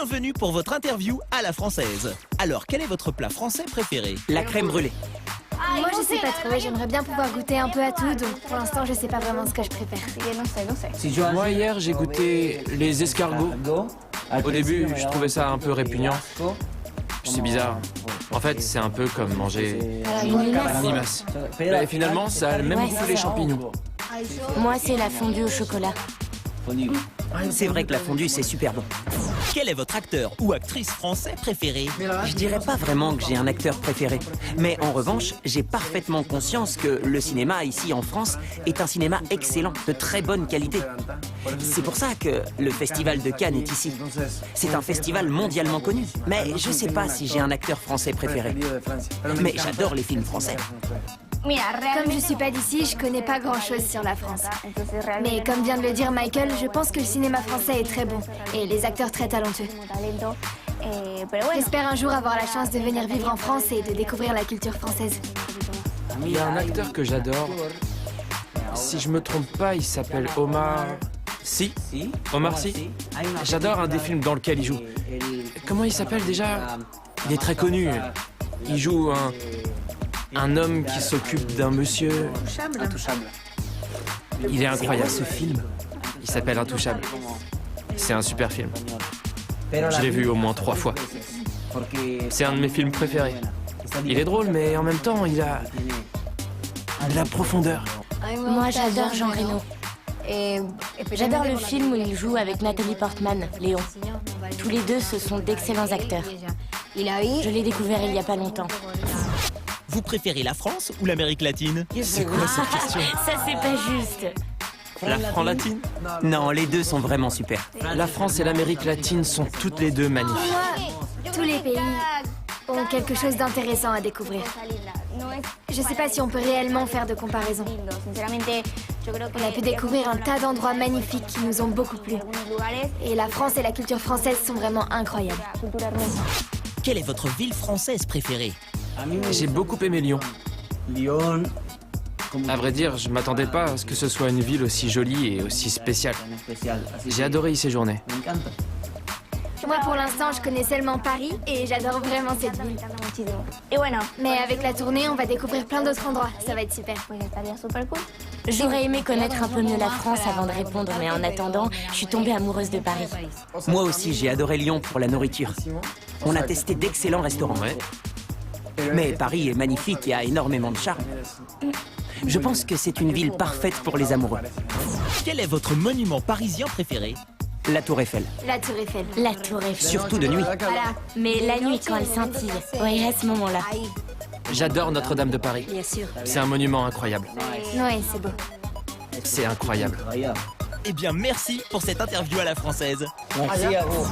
Bienvenue pour votre interview à la française. Alors, quel est votre plat français préféré? La crème brûlée. Moi, je sais pas trop. J'aimerais bien pouvoir goûter un peu à tout, donc pour l'instant, je sais pas vraiment ce que je préfère. Moi, hier, j'ai goûté les escargots. Au début, je trouvais ça un peu répugnant. C'est bizarre. En fait, c'est un peu comme manger Une limace. Mais finalement, ça a le même goût que les champignons. Moi, c'est la fondue au chocolat. C'est vrai que la fondue, c'est super bon. Quel est votre acteur ou actrice français préféré? Je dirais pas vraiment que j'ai un acteur préféré. Mais en revanche, j'ai parfaitement conscience que le cinéma, ici en France, est un cinéma excellent, de très bonne qualité. C'est pour ça que le Festival de Cannes est ici. C'est un festival mondialement connu. Mais je sais pas si j'ai un acteur français préféré. Mais j'adore les films français. Comme je suis pas d'ici, je connais pas grand chose sur la France. Mais comme vient de le dire Michael, je pense que le cinéma français est très bon et les acteurs très talentueux. J'espère un jour avoir la chance de venir vivre en France et de découvrir la culture française. Il y a un acteur que j'adore. Si je me trompe pas, il s'appelle Omar... Si, Omar Sy. J'adore un des films dans lequel il joue. Comment il s'appelle déjà? Il est très connu. Il joue un homme qui s'occupe d'un monsieur... Il est incroyable ce film. Il s'appelle Intouchable. C'est un super film. Je l'ai vu au moins 3 fois. C'est un de mes films préférés. Il est drôle, mais en même temps, il a de la profondeur. Moi, j'adore Jean Reno. J'adore le film où il joue avec Nathalie Portman, Léon. Tous les deux, ce sont d'excellents acteurs. Je l'ai découvert il y a pas longtemps. Vous préférez la France ou l'Amérique latine? C'est quoi cette question? Ça, c'est pas juste. La France-latine? Non, les deux sont vraiment super. La France et l'Amérique latine sont toutes les deux magnifiques. Moi, tous les pays ont quelque chose d'intéressant à découvrir. Je sais pas si on peut réellement faire de comparaison. On a pu découvrir un tas d'endroits magnifiques qui nous ont beaucoup plu. Et la France et la culture française sont vraiment incroyables. Quelle est votre ville française préférée? J'ai beaucoup aimé Lyon. À vrai dire, je m'attendais pas à ce que ce soit une ville aussi jolie et aussi spéciale. J'ai adoré y séjourner. Moi, pour l'instant, je connais seulement Paris et j'adore vraiment cette ville. Mais avec la tournée, on va découvrir plein d'autres endroits. Ça va être super. J'aurais aimé connaître un peu mieux la France avant de répondre, mais en attendant, je suis tombée amoureuse de Paris. Moi aussi, j'ai adoré Lyon pour la nourriture. On a testé d'excellents restaurants. Ouais. Mais Paris est magnifique et a énormément de charme. Je pense que c'est une ville parfaite pour les amoureux. Quel est votre monument parisien préféré? La Tour Eiffel. La Tour Eiffel. La Tour Eiffel. Surtout de nuit. Voilà. Mais la nuit, quand elle scintille. Oui, à ce moment-là. J'adore Notre-Dame de Paris. C'est un monument incroyable. Ouais, c'est beau. C'est incroyable. Eh bien, merci pour cette interview à la française. Merci à vous.